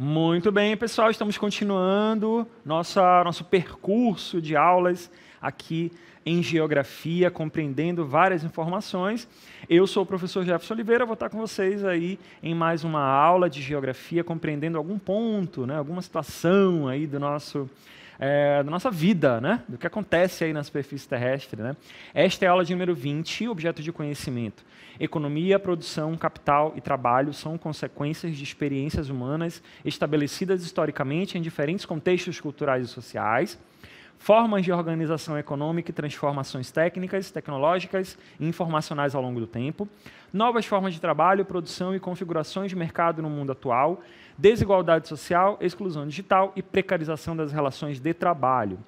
Muito bem, pessoal, estamos continuando nosso percurso de aulas aqui em Geografia, compreendendo várias informações. Eu sou o professor Jefferson Oliveira, vou estar com vocês aí em mais uma aula de Geografia, compreendendo algum ponto, né, alguma situação aí da nossa vida, né, do que acontece aí na superfície terrestre. Né. Esta é a aula de número 20, objeto de conhecimento. Economia, produção, capital e trabalho são consequências de experiências humanas estabelecidas historicamente em diferentes contextos culturais e sociais, formas de organização econômica e transformações técnicas, tecnológicas e informacionais ao longo do tempo, novas formas de trabalho, produção e configurações de mercado no mundo atual, desigualdade social, exclusão digital e precarização das relações de trabalho.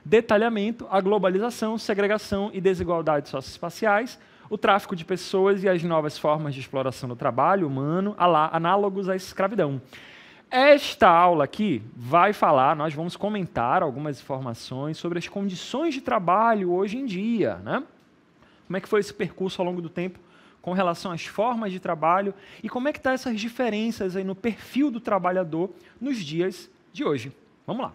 Detalhamento, a globalização, segregação e desigualdades socioespaciais, o tráfico de pessoas e as novas formas de exploração do trabalho humano, análogos à escravidão. Esta aula aqui vai falar, nós vamos comentar algumas informações sobre as condições de trabalho hoje em dia, né? Como é que foi esse percurso ao longo do tempo com relação às formas de trabalho e como é que estão essas diferenças aí no perfil do trabalhador nos dias de hoje. Vamos lá.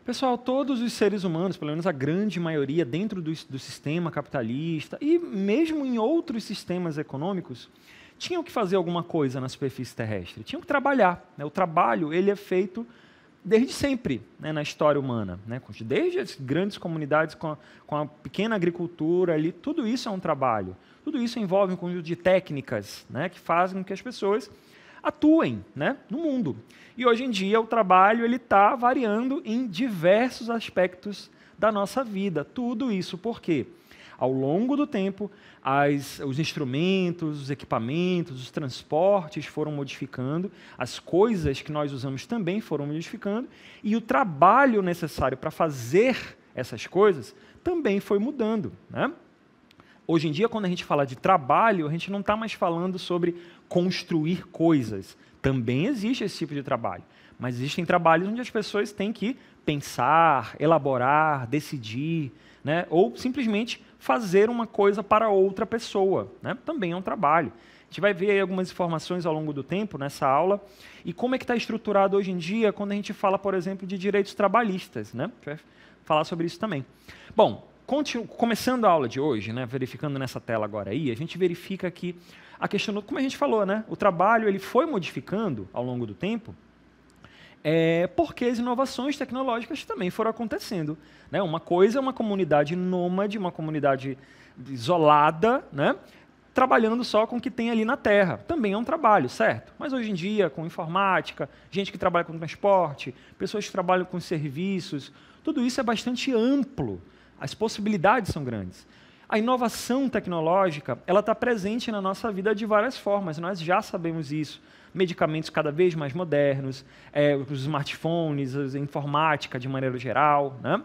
Pessoal, todos os seres humanos, pelo menos a grande maioria dentro do sistema capitalista e mesmo em outros sistemas econômicos, tinham que fazer alguma coisa na superfície terrestre, tinham que trabalhar. Né? O trabalho ele é feito desde sempre, né, na história humana. Né? Desde as grandes comunidades com a pequena agricultura, ali, tudo isso é um trabalho. Tudo isso envolve um conjunto de técnicas, né, que fazem com que as pessoas atuem, né, no mundo. E hoje em dia o trabalho está variando em diversos aspectos da nossa vida. Tudo isso porque, ao longo do tempo, os instrumentos, os equipamentos, os transportes foram modificando, as coisas que nós usamos também foram modificando, e o trabalho necessário para fazer essas coisas também foi mudando. Né? Hoje em dia, quando a gente fala de trabalho, a gente não está mais falando sobre construir coisas. Também existe esse tipo de trabalho. Mas existem trabalhos onde as pessoas têm que pensar, elaborar, decidir, né? Ou simplesmente fazer uma coisa para outra pessoa. Né? Também é um trabalho. A gente vai ver aí algumas informações ao longo do tempo nessa aula. E como é que está estruturado hoje em dia quando a gente fala, por exemplo, de direitos trabalhistas. Né? A gente vai falar sobre isso também. Bom, começando a aula de hoje, né, verificando nessa tela agora aí, a gente verifica que a questão, como a gente falou, né, o trabalho ele foi modificando ao longo do tempo, porque as inovações tecnológicas também foram acontecendo. Né? Uma coisa é uma comunidade nômade, uma comunidade isolada, né, trabalhando só com o que tem ali na Terra. Também é um trabalho, certo? Mas hoje em dia, com informática, gente que trabalha com transporte, pessoas que trabalham com serviços, tudo isso é bastante amplo. As possibilidades são grandes. A inovação tecnológica ela está presente na nossa vida de várias formas, nós já sabemos isso. Medicamentos cada vez mais modernos, os smartphones, a informática de maneira geral. Né?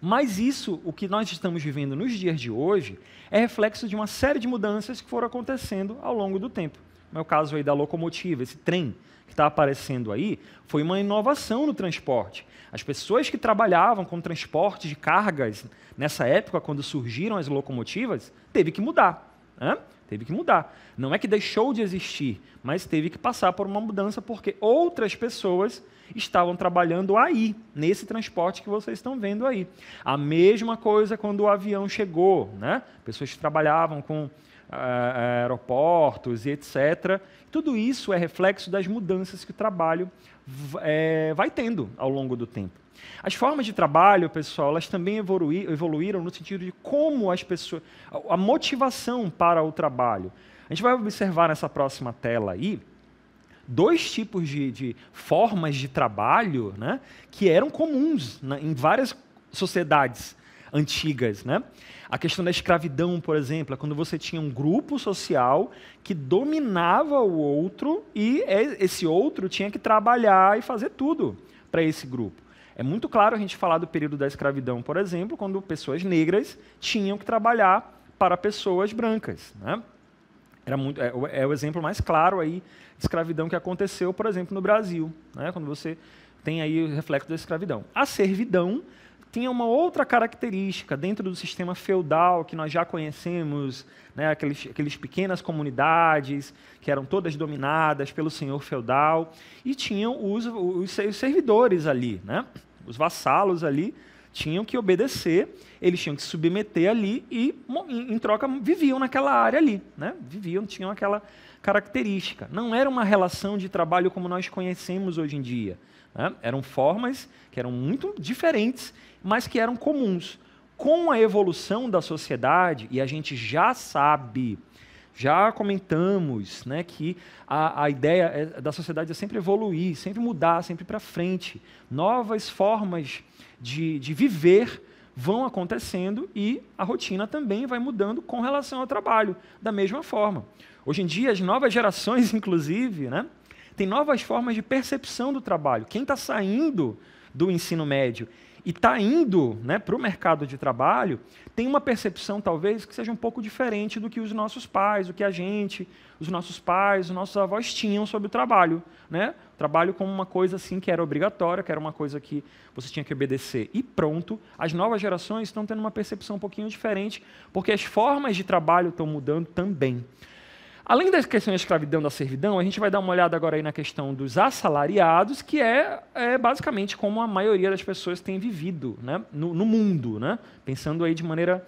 Mas isso, o que nós estamos vivendo nos dias de hoje, é reflexo de uma série de mudanças que foram acontecendo ao longo do tempo. No meu caso aí da locomotiva, esse trem que está aparecendo aí, foi uma inovação no transporte. As pessoas que trabalhavam com transporte de cargas nessa época, quando surgiram as locomotivas, teve que mudar. Né? Teve que mudar. Não é que deixou de existir, mas teve que passar por uma mudança porque outras pessoas estavam trabalhando aí, nesse transporte que vocês estão vendo aí. A mesma coisa quando o avião chegou. Né? Pessoas que trabalhavam com aeroportos e etc. Tudo isso é reflexo das mudanças que o trabalho vai tendo ao longo do tempo. As formas de trabalho, pessoal, elas também evoluíram no sentido de como as pessoas... A motivação para o trabalho. A gente vai observar nessa próxima tela aí dois tipos de formas de trabalho, né, que eram comuns, né, em várias sociedades antigas. Né? A questão da escravidão, por exemplo, é quando você tinha um grupo social que dominava o outro e esse outro tinha que trabalhar e fazer tudo para esse grupo. É muito claro a gente falar do período da escravidão, por exemplo, quando pessoas negras tinham que trabalhar para pessoas brancas. Né? É o exemplo mais claro aí de escravidão que aconteceu, por exemplo, no Brasil. Né? Quando você tem aí o reflexo da escravidão. A servidão tinha uma outra característica dentro do sistema feudal que nós já conhecemos, né, aqueles pequenas comunidades que eram todas dominadas pelo senhor feudal, e tinham os servidores ali, né, os vassalos ali, tinham que obedecer, eles tinham que se submeter ali e, em troca, viviam naquela área ali, né, tinham aquela característica. Não era uma relação de trabalho como nós conhecemos hoje em dia, né? Eram formas que eram muito diferentes, mas que eram comuns. Com a evolução da sociedade, e a gente já sabe, já comentamos, né, que a ideia da sociedade é sempre evoluir, sempre mudar, sempre para frente. Novas formas de viver vão acontecendo e a rotina também vai mudando com relação ao trabalho, da mesma forma. Hoje em dia, as novas gerações, inclusive, né, tem novas formas de percepção do trabalho. Quem está saindo do ensino médio e está indo, né, para o mercado de trabalho, tem uma percepção, talvez, que seja um pouco diferente do que os nossos pais, o que os nossos pais, os nossos avós tinham sobre o trabalho, né? O trabalho como uma coisa assim que era obrigatória, que era uma coisa que você tinha que obedecer e pronto. As novas gerações estão tendo uma percepção um pouquinho diferente, porque as formas de trabalho estão mudando também. Além da questão da escravidão, da servidão, a gente vai dar uma olhada agora aí na questão dos assalariados, que é basicamente como a maioria das pessoas tem vivido, né, no mundo, né, pensando aí de maneira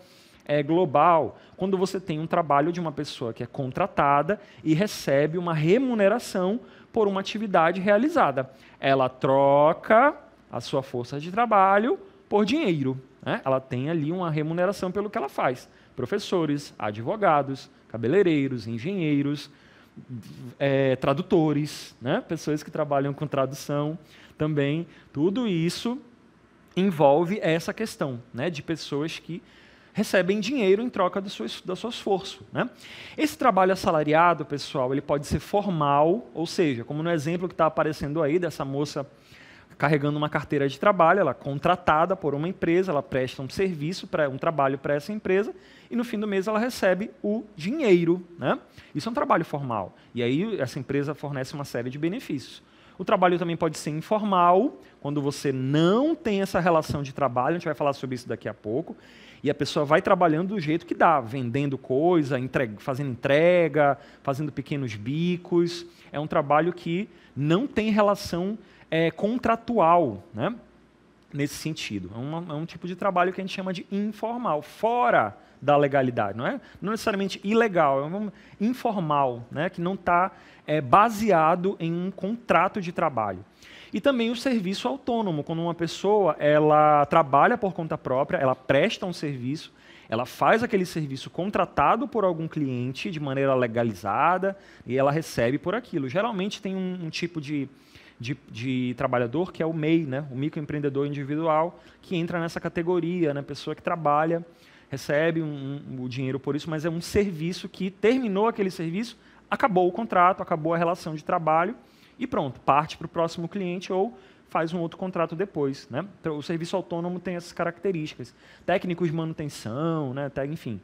global. Quando você tem um trabalho de uma pessoa que é contratada e recebe uma remuneração por uma atividade realizada. Ela troca a sua força de trabalho por dinheiro, né? Ela tem ali uma remuneração pelo que ela faz. Professores, advogados, cabeleireiros, engenheiros, tradutores, né? Pessoas que trabalham com tradução também. Tudo isso envolve essa questão, né, de pessoas que recebem dinheiro em troca do seu esforço, né? Esse trabalho assalariado, pessoal, ele pode ser formal, ou seja, como no exemplo que está aparecendo aí dessa moça carregando uma carteira de trabalho, ela é contratada por uma empresa, ela presta um serviço, um trabalho para essa empresa, e no fim do mês ela recebe o dinheiro, né? Isso é um trabalho formal. E aí essa empresa fornece uma série de benefícios. O trabalho também pode ser informal, quando você não tem essa relação de trabalho, a gente vai falar sobre isso daqui a pouco, e a pessoa vai trabalhando do jeito que dá, vendendo coisa, fazendo entrega, fazendo pequenos bicos. É um trabalho que não tem relação contratual, né? Nesse sentido. É um tipo de trabalho que a gente chama de informal, fora da legalidade. Não necessariamente ilegal, é informal, né? Que não está baseado em um contrato de trabalho. E também o serviço autônomo, quando uma pessoa ela trabalha por conta própria, ela presta um serviço, ela faz aquele serviço contratado por algum cliente de maneira legalizada e ela recebe por aquilo. Geralmente tem um tipo de trabalhador que é o MEI, né? O microempreendedor individual, que entra nessa categoria, né? Pessoa que trabalha, recebe o dinheiro por isso, mas é um serviço que terminou aquele serviço, acabou o contrato, acabou a relação de trabalho e pronto, parte para o próximo cliente ou faz um outro contrato depois, né? Então, o serviço autônomo tem essas características. Técnicos de manutenção, né? Enfim,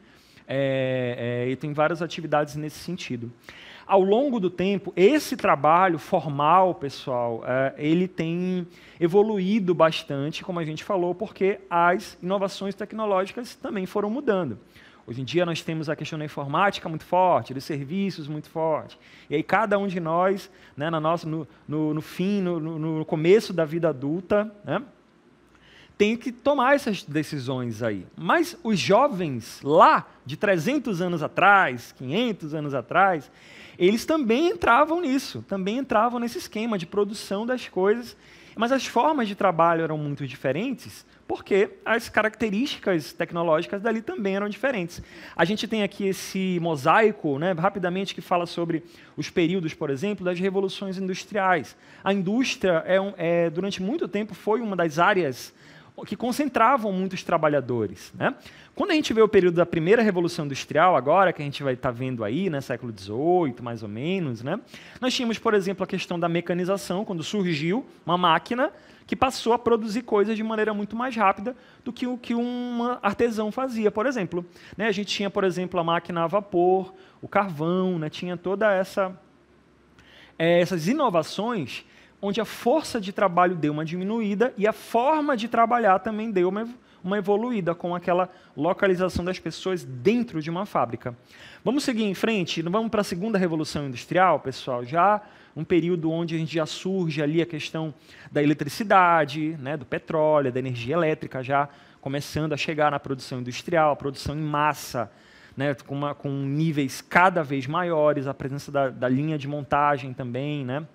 e tem várias atividades nesse sentido. Ao longo do tempo, esse trabalho formal, pessoal, ele tem evoluído bastante, como a gente falou, porque as inovações tecnológicas também foram mudando. Hoje em dia nós temos a questão da informática muito forte, dos serviços muito forte. E aí cada um de nós, né, no começo da vida adulta, né, tem que tomar essas decisões aí. Mas os jovens lá, de 300 anos atrás, 500 anos atrás, eles também entravam nisso, também entravam nesse esquema de produção das coisas, mas as formas de trabalho eram muito diferentes, porque as características tecnológicas dali também eram diferentes. A gente tem aqui esse mosaico, né, rapidamente, que fala sobre os períodos, por exemplo, das revoluções industriais. A indústria, durante muito tempo, foi uma das áreas que concentravam muitos trabalhadores, né? Quando a gente vê o período da primeira Revolução Industrial, agora, que a gente vai estar vendo aí, né, século XVIII, mais ou menos, né, nós tínhamos, por exemplo, a questão da mecanização, quando surgiu uma máquina que passou a produzir coisas de maneira muito mais rápida do que o que um artesão fazia, por exemplo. Né, a gente tinha, por exemplo, a máquina a vapor, o carvão, né, tinha toda essas inovações onde a força de trabalho deu uma diminuída e a forma de trabalhar também deu uma evoluída com aquela localização das pessoas dentro de uma fábrica. Vamos seguir em frente, vamos para a segunda revolução industrial, pessoal, já um período onde a gente já surge ali a questão da eletricidade, né, do petróleo, da energia elétrica, já começando a chegar na produção industrial, a produção em massa, né, com níveis cada vez maiores, a presença da linha de montagem também, né,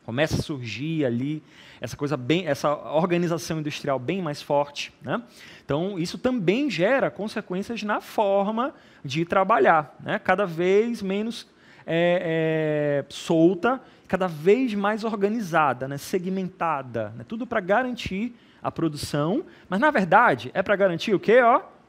começa a surgir ali essa organização industrial bem mais forte, né? Então, isso também gera consequências na forma de trabalhar, né? Cada vez menos solta, cada vez mais organizada, né? Segmentada, né? Tudo para garantir a produção, mas, na verdade, é para garantir o quê?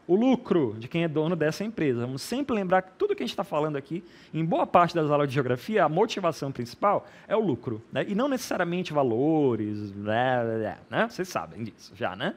O lucro de quem é dono dessa empresa. Vamos sempre lembrar que tudo que a gente está falando aqui, em boa parte das aulas de geografia, a motivação principal é o lucro, né? E não necessariamente valores, né? Vocês sabem disso já, né?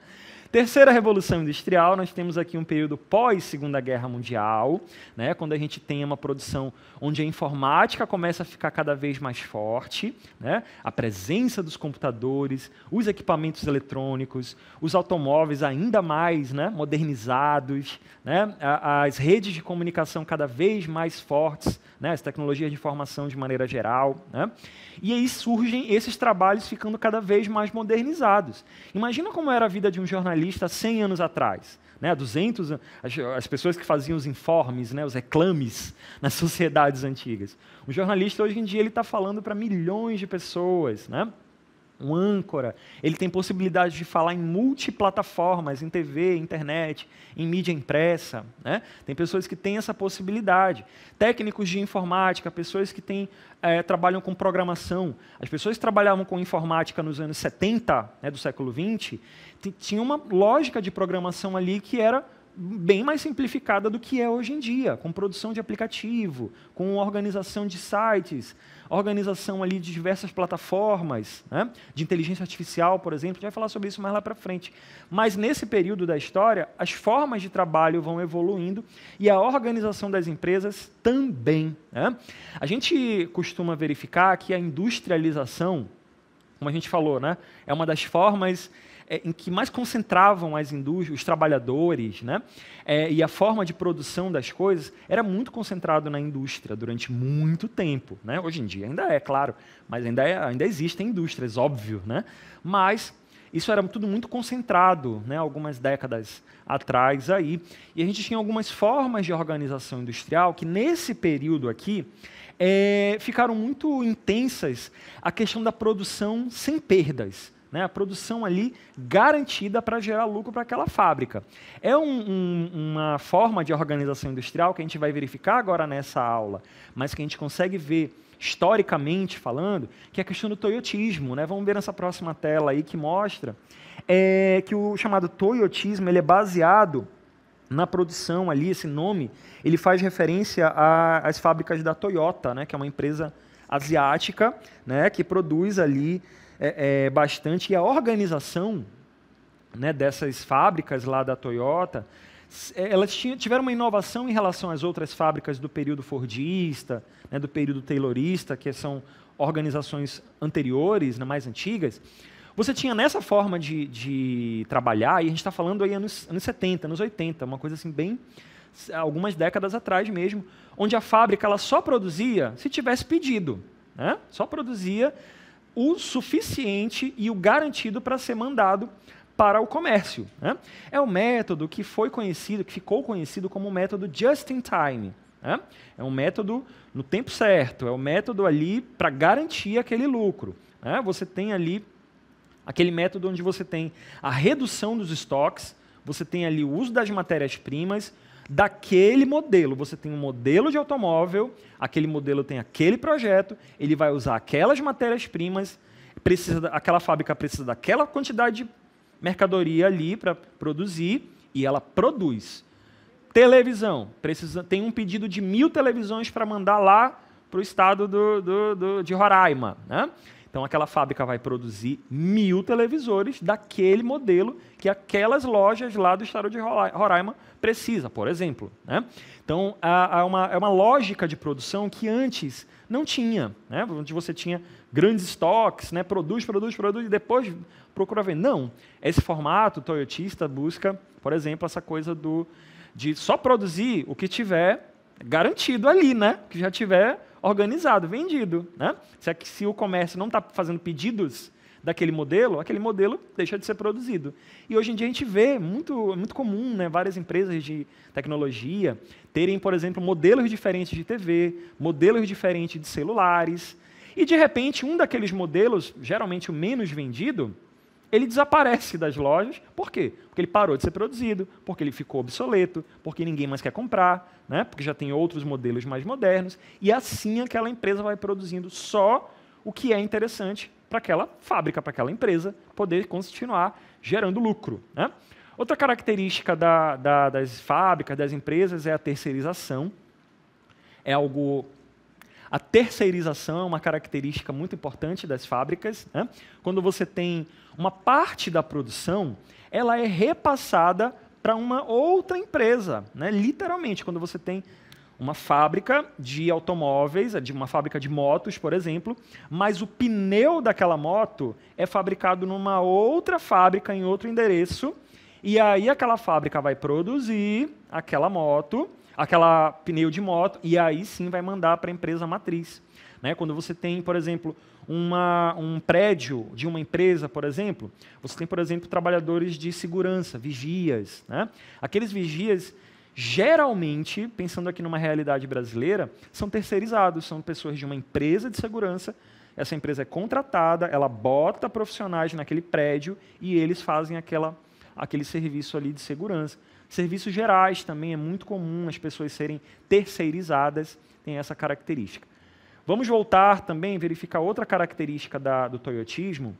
Terceira revolução industrial, nós temos aqui um período pós-Segunda Guerra Mundial, né, quando a gente tem uma produção onde a informática começa a ficar cada vez mais forte, né, a presença dos computadores, os equipamentos eletrônicos, os automóveis ainda mais, né, modernizados, né, as redes de comunicação cada vez mais fortes, né, as tecnologias de informação de maneira geral, né, e aí surgem esses trabalhos ficando cada vez mais modernizados. Imagina como era a vida de um jornalista 100 anos atrás, né, 200, as pessoas que faziam os informes, né, os reclames nas sociedades antigas. O jornalista hoje em dia ele está falando para milhões de pessoas, né? Um âncora, ele tem possibilidade de falar em multiplataformas, em TV, internet, em mídia impressa, né? Tem pessoas que têm essa possibilidade. Técnicos de informática, pessoas que trabalham com programação. As pessoas que trabalhavam com informática nos anos 70, né, do século XX, tinham uma lógica de programação ali que era bem mais simplificada do que é hoje em dia, com produção de aplicativo, com organização de sites, organização ali de diversas plataformas, né, de inteligência artificial, por exemplo. A gente vai falar sobre isso mais lá para frente. Mas nesse período da história, as formas de trabalho vão evoluindo e a organização das empresas também, né? A gente costuma verificar que a industrialização, como a gente falou, né, é uma das formas em que mais concentravam os trabalhadores, né? E a forma de produção das coisas era muito concentrado na indústria durante muito tempo, né? Hoje em dia ainda é, claro, mas ainda existem indústrias, óbvio, né? Mas isso era tudo muito concentrado, né? Algumas décadas atrás aí, e a gente tinha algumas formas de organização industrial que nesse período aqui ficaram muito intensas a questão da produção sem perdas, né, a produção ali garantida para gerar lucro para aquela fábrica. É uma forma de organização industrial que a gente vai verificar agora nessa aula, mas que a gente consegue ver historicamente falando, que é a questão do toyotismo, né? Vamos ver nessa próxima tela aí que mostra que o chamado toyotismo ele é baseado na produção ali, esse nome, ele faz referência às fábricas da Toyota, né, que é uma empresa asiática, né, que produz ali bastante, e a organização, né, dessas fábricas lá da Toyota, elas tiveram uma inovação em relação às outras fábricas do período fordista, né, do período taylorista, que são organizações anteriores, né, mais antigas. Você tinha nessa forma de trabalhar, e a gente está falando aí anos 70, anos 80, uma coisa assim bem, algumas décadas atrás mesmo, onde a fábrica ela só produzia se tivesse pedido, né? Só produzia o suficiente e o garantido para ser mandado para o comércio, né? É o método que ficou conhecido como o método just in time, né? É um método no tempo certo, é o método ali para garantir aquele lucro, né? Você tem ali aquele método onde você tem a redução dos estoques, você tem ali o uso das matérias-primas daquele modelo. Você tem um modelo de automóvel, aquele modelo tem aquele projeto, ele vai usar aquelas matérias-primas, aquela fábrica precisa daquela quantidade de mercadoria ali para produzir, e ela produz. Televisão, tem um pedido de 1000 televisões para mandar lá para o estado de Roraima, né? Então, aquela fábrica vai produzir 1000 televisores daquele modelo que aquelas lojas lá do estado de Roraima precisam, por exemplo, né? Então, é uma lógica de produção que antes não tinha, né? Onde você tinha grandes estoques, né? Produz e depois procura vender. Não, esse formato toyotista busca, por exemplo, essa coisa de só produzir o que tiver garantido ali, né? Que já tiver organizado, vendido, né? Se o comércio não está fazendo pedidos daquele modelo, aquele modelo deixa de ser produzido. E hoje em dia a gente vê, muito comum, né, várias empresas de tecnologia terem, por exemplo, modelos diferentes de TV, modelos diferentes de celulares, e de repente um daqueles modelos, geralmente o menos vendido, ele desaparece das lojas. Por quê? Porque ele parou de ser produzido, porque ele ficou obsoleto, porque ninguém mais quer comprar, né, porque já tem outros modelos mais modernos, e assim aquela empresa vai produzindo só o que é interessante para aquela fábrica, para aquela empresa, poder continuar gerando lucro, né? Outra característica das fábricas, das empresas, é a terceirização. A terceirização é uma característica muito importante das fábricas, né? Quando você tem uma parte da produção, ela é repassada para uma outra empresa, né? Literalmente, quando você tem uma fábrica de automóveis, de uma fábrica de motos, por exemplo, mas o pneu daquela moto é fabricado numa outra fábrica, em outro endereço, e aí aquela fábrica vai produzir aquela pneu de moto, e aí sim vai mandar para a empresa matriz, né? Quando você tem, por exemplo, um prédio de uma empresa, por exemplo, você tem, por exemplo, trabalhadores de segurança, vigias, né? Aqueles vigias, geralmente, pensando aqui numa realidade brasileira, são terceirizados, são pessoas de uma empresa de segurança, essa empresa é contratada, ela bota profissionais naquele prédio e eles fazem aquele serviço ali de segurança. Serviços gerais também é muito comum as pessoas serem terceirizadas, tem essa característica. Vamos voltar também a verificar outra característica do toyotismo,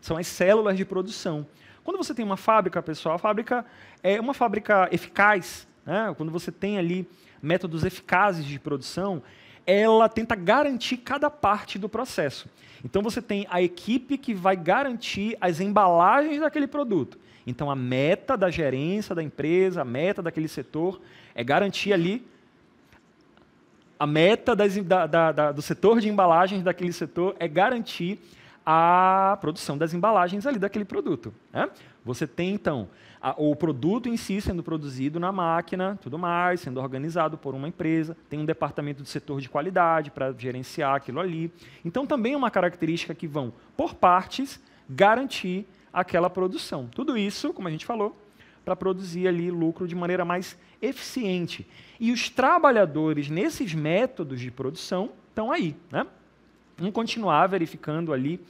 são as células de produção. Quando você tem uma fábrica, pessoal, a fábrica é uma fábrica eficaz, né? Quando você tem ali métodos eficazes de produção, ela tenta garantir cada parte do processo. Então você tem a equipe que vai garantir as embalagens daquele produto. Então a meta da gerência da empresa, a meta daquele setor é garantir ali a meta do setor de embalagens daquele setor é garantir a produção das embalagens ali daquele produto, né? Você tem, então, o produto em si sendo produzido na máquina, tudo mais, sendo organizado por uma empresa, tem um departamento de setor de qualidade para gerenciar aquilo ali. Então, também é uma característica que vão, por partes, garantir aquela produção. Tudo isso, como a gente falou, para produzir ali lucro de maneira mais eficiente. E os trabalhadores nesses métodos de produção estão aí, né? Vamos continuar verificando ali.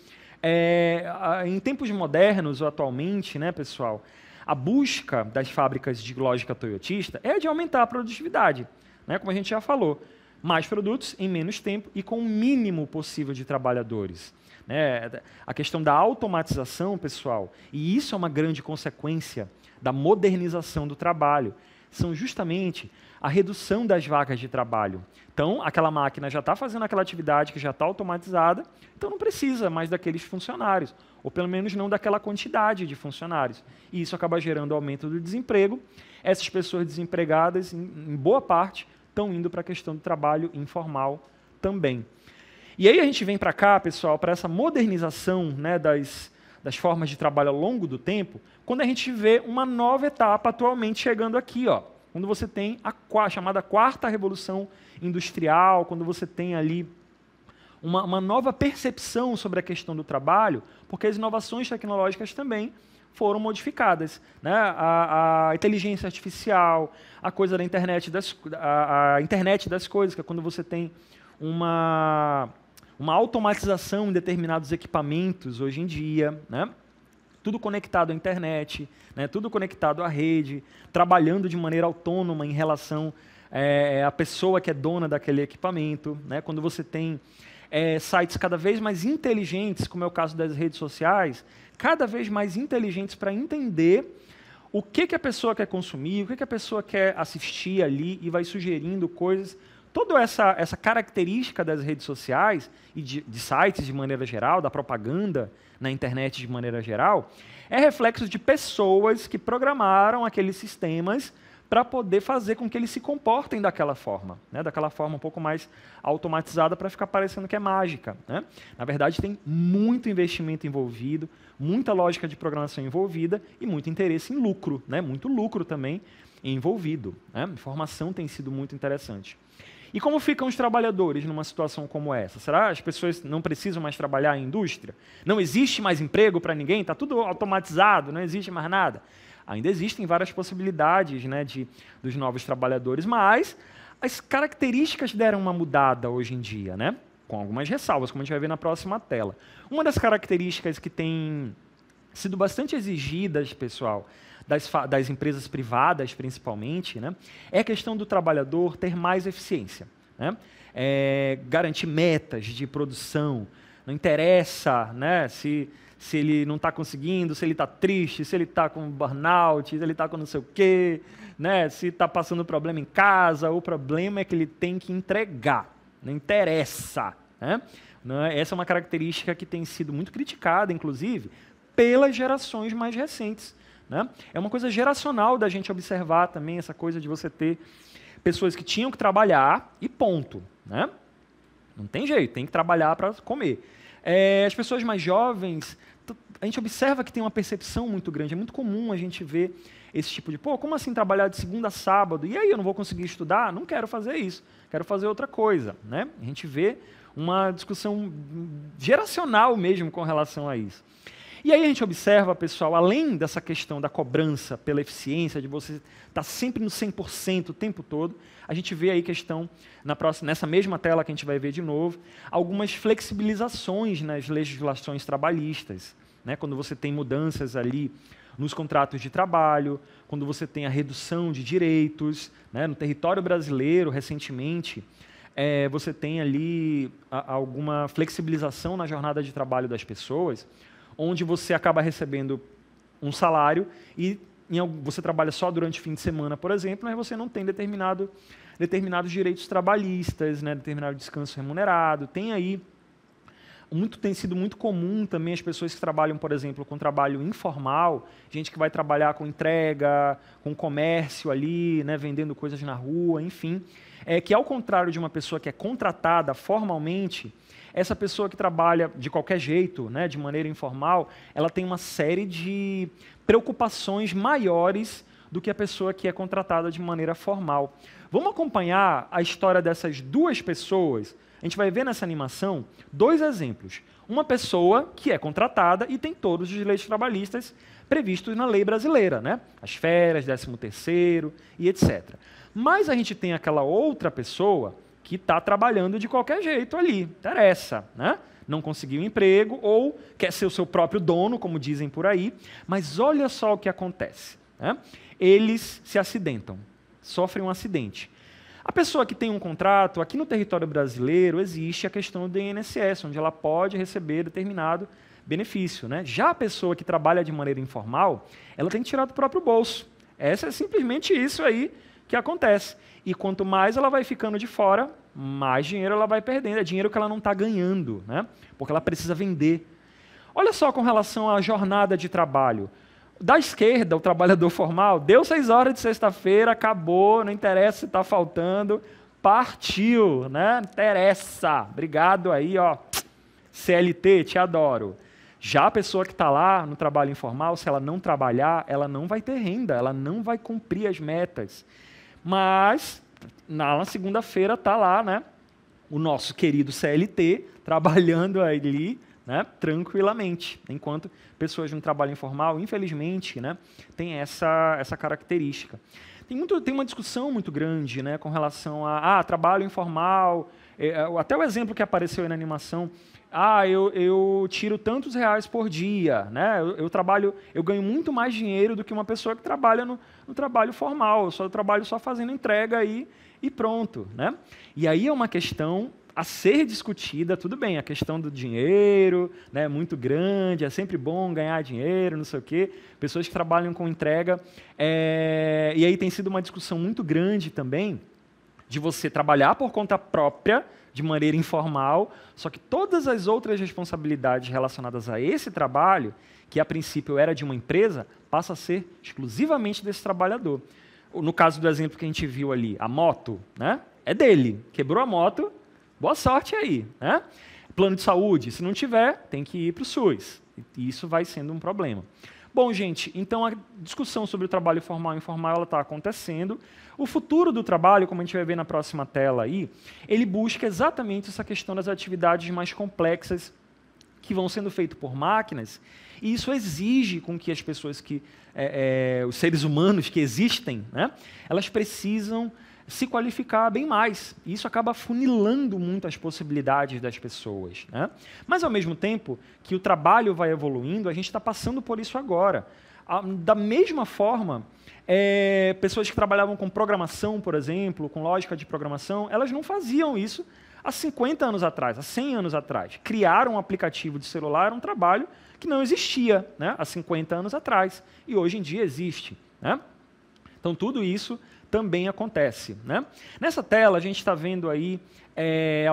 Em tempos modernos, ou atualmente, né, pessoal, a busca das fábricas de lógica toyotista é de aumentar a produtividade, né, como a gente já falou. Mais produtos em menos tempo e com o mínimo possível de trabalhadores, né? A questão da automatização, pessoal, e isso é uma grande consequência da modernização do trabalho, são justamente a redução das vagas de trabalho. Então, aquela máquina já está fazendo aquela atividade que já está automatizada, então não precisa mais daqueles funcionários, ou pelo menos não daquela quantidade de funcionários. E isso acaba gerando aumento do desemprego. Essas pessoas desempregadas, em boa parte, estão indo para a questão do trabalho informal também. E aí a gente vem para cá, pessoal, para essa modernização, né, das formas de trabalho ao longo do tempo, quando a gente vê uma nova etapa atualmente chegando aqui, ó, quando você tem a chamada quarta revolução industrial, quando você tem ali uma nova percepção sobre a questão do trabalho, porque as inovações tecnológicas também foram modificadas, né? A inteligência artificial, a coisa da internet a internet das coisas, que é quando você tem uma automatização em determinados equipamentos hoje em dia, né? Tudo conectado à internet, né? Tudo conectado à rede, trabalhando de maneira autônoma em relação à pessoa que é dona daquele equipamento, né? Quando você tem sites cada vez mais inteligentes, como é o caso das redes sociais, cada vez mais inteligentes para entender o que a pessoa quer consumir, o que a pessoa quer assistir ali e vai sugerindo coisas. Toda essa característica das redes sociais e de sites de maneira geral, da propaganda na internet de maneira geral, é reflexo de pessoas que programaram aqueles sistemas para poder fazer com que eles se comportem daquela forma, né? Daquela forma um pouco mais automatizada para ficar parecendo que é mágica, né? Na verdade, tem muito investimento envolvido, muita lógica de programação envolvida e muito interesse em lucro, né? Muito lucro também envolvido, né? A informação tem sido muito interessante. E como ficam os trabalhadores numa situação como essa? Será que as pessoas não precisam mais trabalhar em indústria? Não existe mais emprego para ninguém? Está tudo automatizado, não existe mais nada? Ainda existem várias possibilidades, né, dos novos trabalhadores, mas as características deram uma mudada hoje em dia, né? Com algumas ressalvas, como a gente vai ver na próxima tela. Uma das características que tem sido bastante exigidas, pessoal, das empresas privadas, principalmente, né, é a questão do trabalhador ter mais eficiência, né? Garantir metas de produção. Não interessa, né, se ele não está conseguindo, se ele está triste, se ele está com burnout, se ele está com não sei o quê, né, se está passando problema em casa, o problema é que ele tem que entregar. Não interessa, né? Essa é uma característica que tem sido muito criticada, inclusive, pelas gerações mais recentes, né? É uma coisa geracional da gente observar também essa coisa de você ter pessoas que tinham que trabalhar e ponto, né? Não tem jeito, tem que trabalhar para comer. As pessoas mais jovens, a gente observa que tem uma percepção muito grande, é muito comum a gente ver esse tipo de, como assim trabalhar de segunda a sábado? E aí, eu não vou conseguir estudar? Não quero fazer isso, quero fazer outra coisa, né? A gente vê uma discussão geracional mesmo com relação a isso. E aí a gente observa, pessoal, além dessa questão da cobrança pela eficiência, de você estar sempre no 100% o tempo todo, a gente vê aí questão, nessa mesma tela que a gente vai ver de novo, algumas flexibilizações nas legislações trabalhistas, né? Quando você tem mudanças ali nos contratos de trabalho, quando você tem a redução de direitos, né? No território brasileiro, recentemente, você tem ali alguma flexibilização na jornada de trabalho das pessoas, onde você acaba recebendo um salário e você trabalha só durante o fim de semana, por exemplo, mas você não tem determinados direitos trabalhistas, né, determinado descanso remunerado. Tem sido muito comum também as pessoas que trabalham, por exemplo, com trabalho informal, gente que vai trabalhar com entrega, com comércio ali, né, vendendo coisas na rua, enfim, que ao contrário de uma pessoa que é contratada formalmente, essa pessoa que trabalha de qualquer jeito, né, de maneira informal, ela tem uma série de preocupações maiores do que a pessoa que é contratada de maneira formal. Vamos acompanhar a história dessas duas pessoas? A gente vai ver nessa animação 2 exemplos. Uma pessoa que é contratada e tem todos os direitos trabalhistas previstos na lei brasileira, né? As férias, 13º e etc. Mas a gente tem aquela outra pessoa que está trabalhando de qualquer jeito ali, interessa, né? Não conseguiu emprego ou quer ser o seu próprio dono, como dizem por aí, mas olha só o que acontece, né? Eles se acidentam, sofrem um acidente. A pessoa que tem um contrato, aqui no território brasileiro, existe a questão do INSS, onde ela pode receber determinado benefício, né? Já a pessoa que trabalha de maneira informal, ela tem que tirar do próprio bolso. Essa é simplesmente isso aí que acontece. E quanto mais ela vai ficando de fora, mais dinheiro ela vai perdendo. É dinheiro que ela não está ganhando, né? Porque ela precisa vender. Olha só com relação à jornada de trabalho. Da esquerda, o trabalhador formal, deu 6 horas de sexta-feira, acabou, não interessa se está faltando, partiu, né? Não interessa. Obrigado aí, ó. CLT, te adoro. Já a pessoa que está lá no trabalho informal, se ela não trabalhar, ela não vai ter renda, ela não vai cumprir as metas. Mas, na segunda-feira, está lá, né, o nosso querido CLT trabalhando ali, né, tranquilamente, enquanto pessoas no trabalho informal, infelizmente, né, tem essa característica. Tem uma discussão muito grande, né, com relação a trabalho informal, até o exemplo que apareceu aí na animação, eu tiro tantos reais por dia, né? Eu ganho muito mais dinheiro do que uma pessoa que trabalha no trabalho formal. Eu trabalho só fazendo entrega aí e pronto, né? E aí é uma questão a ser discutida, tudo bem, a questão do dinheiro, né, muito grande, é sempre bom ganhar dinheiro, não sei o quê. Pessoas que trabalham com entrega, e aí tem sido uma discussão muito grande também de você trabalhar por conta própria, de maneira informal, só que todas as outras responsabilidades relacionadas a esse trabalho, que a princípio era de uma empresa, passa a ser exclusivamente desse trabalhador. no caso do exemplo que a gente viu ali, a moto, né? É dele. Quebrou a moto, boa sorte aí, né? Plano de saúde, se não tiver, tem que ir para o SUS. E isso vai sendo um problema. Bom, gente, então a discussão sobre o trabalho formal e informal está acontecendo. O futuro do trabalho, como a gente vai ver na próxima tela aí, ele busca exatamente essa questão das atividades mais complexas que vão sendo feitas por máquinas, e isso exige com que as pessoas os seres humanos que existem, né, elas precisam se qualificar bem mais. E isso acaba funilando muito as possibilidades das pessoas, né? Mas, ao mesmo tempo que o trabalho vai evoluindo, a gente está passando por isso agora. Da mesma forma, pessoas que trabalhavam com programação, por exemplo, com lógica de programação, elas não faziam isso há 50 anos atrás, há 100 anos atrás. Criar um aplicativo de celular era um trabalho que não existia, né, há 50 anos atrás. E hoje em dia existe, né? Então, tudo isso também acontece, né? Nessa tela, a gente está vendo aí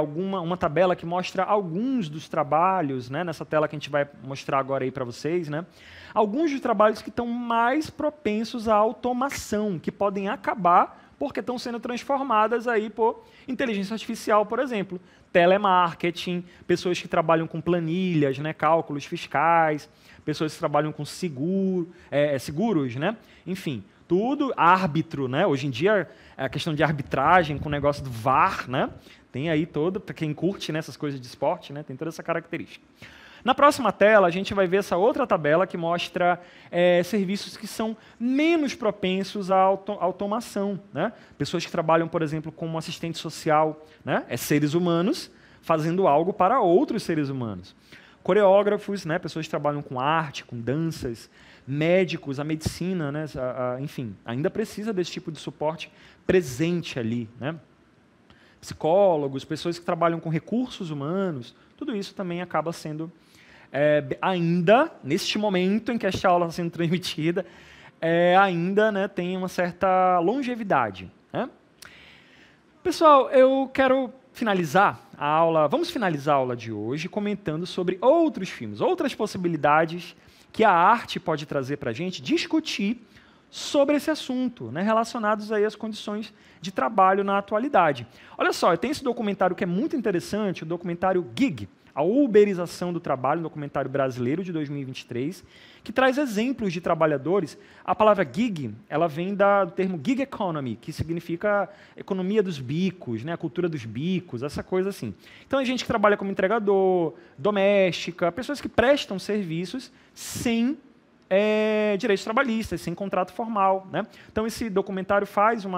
uma tabela que mostra alguns dos trabalhos, né? Nessa tela que a gente vai mostrar agora aí para vocês, né? Alguns dos trabalhos que estão mais propensos à automação, que podem acabar porque estão sendo transformadas aí por inteligência artificial, por exemplo. Telemarketing, pessoas que trabalham com planilhas, né? Cálculos fiscais, pessoas que trabalham com seguros, né? Enfim, tudo árbitro, né? Hoje em dia, a questão de arbitragem com o negócio do VAR, né? Tem aí todo, para quem curte, né, essas coisas de esporte, né? Tem toda essa característica. Na próxima tela, a gente vai ver essa outra tabela que mostra serviços que são menos propensos à automação, né? Pessoas que trabalham, por exemplo, como assistente social, né? Seres humanos fazendo algo para outros seres humanos. Coreógrafos, né? Pessoas que trabalham com arte, com danças, médicos, a medicina, né? Enfim, ainda precisa desse tipo de suporte presente ali, né? Psicólogos, pessoas que trabalham com recursos humanos, tudo isso também acaba sendo, ainda, neste momento em que esta aula está sendo transmitida, ainda, né, tem uma certa longevidade, né? Pessoal, eu quero finalizar a aula, vamos finalizar a aula de hoje comentando sobre outros filmes, outras possibilidades que a arte pode trazer para a gente discutir sobre esse assunto, né, relacionados aí às condições de trabalho na atualidade. Olha só, tem esse documentário que é muito interessante, o documentário Gig, a uberização do trabalho, um documentário brasileiro de 2023, que traz exemplos de trabalhadores. A palavra gig, ela vem do termo gig economy, que significa economia dos bicos, né, a cultura dos bicos, essa coisa assim. Então, a gente que trabalha como entregador, doméstica, pessoas que prestam serviços sem direitos trabalhistas, sem contrato formal, né? Então, esse documentário faz um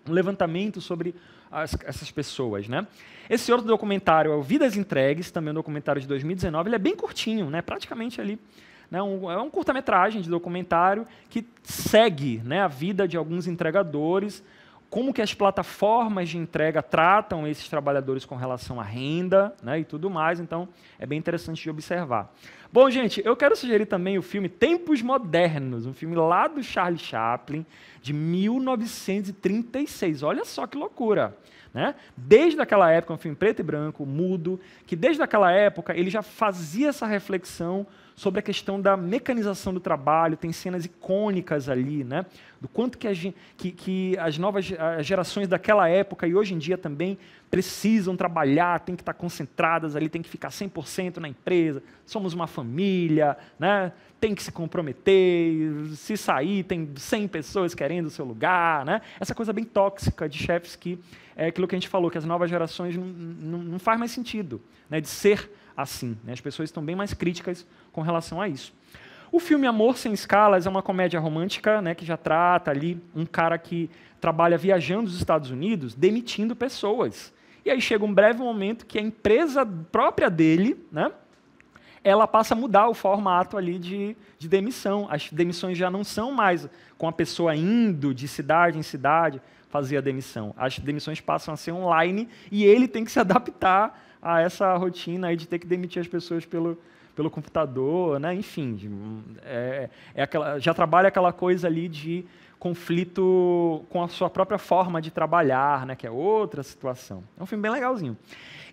levantamento sobre essas pessoas, né? Esse outro documentário é o Vidas Entregues, também um documentário de 2019, ele é bem curtinho, né? Praticamente ali, né? É um curta-metragem de documentário que segue, né, a vida de alguns entregadores, como que as plataformas de entrega tratam esses trabalhadores com relação à renda, né, e tudo mais, então é bem interessante de observar. Bom, gente, eu quero sugerir também o filme Tempos Modernos, um filme lá do Charlie Chaplin, de 1936. Olha só que loucura, né? Desde aquela época, um filme preto e branco, mudo, que desde aquela época ele já fazia essa reflexão sobre a questão da mecanização do trabalho, tem cenas icônicas ali, né? Do quanto que as novas gerações daquela época e hoje em dia também precisam trabalhar, tem que estar concentradas ali, tem que ficar 100% na empresa, somos uma família, né? Tem que se comprometer, se sair, tem 100 pessoas querendo o seu lugar, né? Essa coisa bem tóxica de chefes que é aquilo que a gente falou, que as novas gerações não faz mais sentido, né, de ser assim, né? As pessoas estão bem mais críticas com relação a isso. O filme Amor Sem Escalas é uma comédia romântica, né, que já trata ali um cara que trabalha viajando nos Estados Unidos, demitindo pessoas. E aí chega um breve momento que a empresa própria dele, né, ela passa a mudar o formato ali de demissão. As demissões já não são mais com a pessoa indo de cidade em cidade fazer a demissão. As demissões passam a ser online e ele tem que se adaptar a essa rotina aí de ter que demitir as pessoas pelo computador, né? Enfim, já trabalha aquela coisa ali de conflito com a sua própria forma de trabalhar, né? Que é outra situação. É um filme bem legalzinho.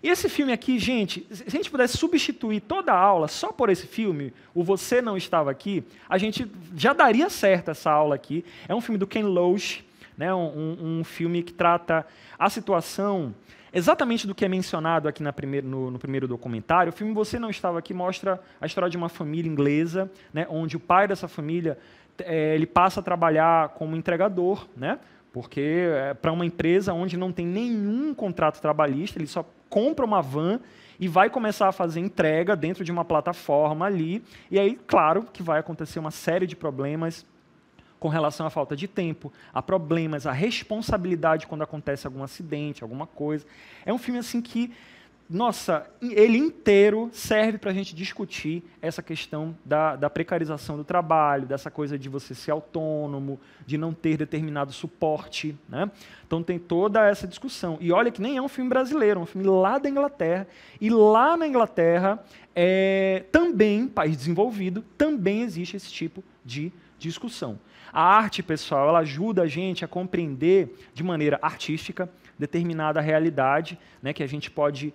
E esse filme aqui, gente, se a gente pudesse substituir toda a aula só por esse filme, o Você Não Estava Aqui, a gente já daria certo essa aula aqui. É um filme do Ken Loach, né, um filme que trata a situação exatamente do que é mencionado aqui no primeiro documentário. O filme Você Não Estava Aqui mostra a história de uma família inglesa, né, onde o pai dessa família ele passa a trabalhar como entregador, né, porque para uma empresa onde não tem nenhum contrato trabalhista, ele só compra uma van e vai começar a fazer entrega dentro de uma plataforma ali. E aí, claro, que vai acontecer uma série de problemas com relação à falta de tempo, a problemas, a responsabilidade quando acontece algum acidente, alguma coisa. É um filme assim que, nossa, ele inteiro serve para a gente discutir essa questão da precarização do trabalho, dessa coisa de você ser autônomo, de não ter determinado suporte, né? Então tem toda essa discussão. E olha que nem é um filme brasileiro, é um filme lá da Inglaterra. E lá na Inglaterra, também, país desenvolvido, também existe esse tipo de discussão. A arte, pessoal, ela ajuda a gente a compreender de maneira artística determinada realidade, né, que a gente pode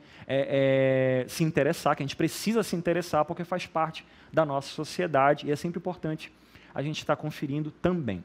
se interessar, que a gente precisa se interessar porque faz parte da nossa sociedade e é sempre importante a gente estar conferindo também.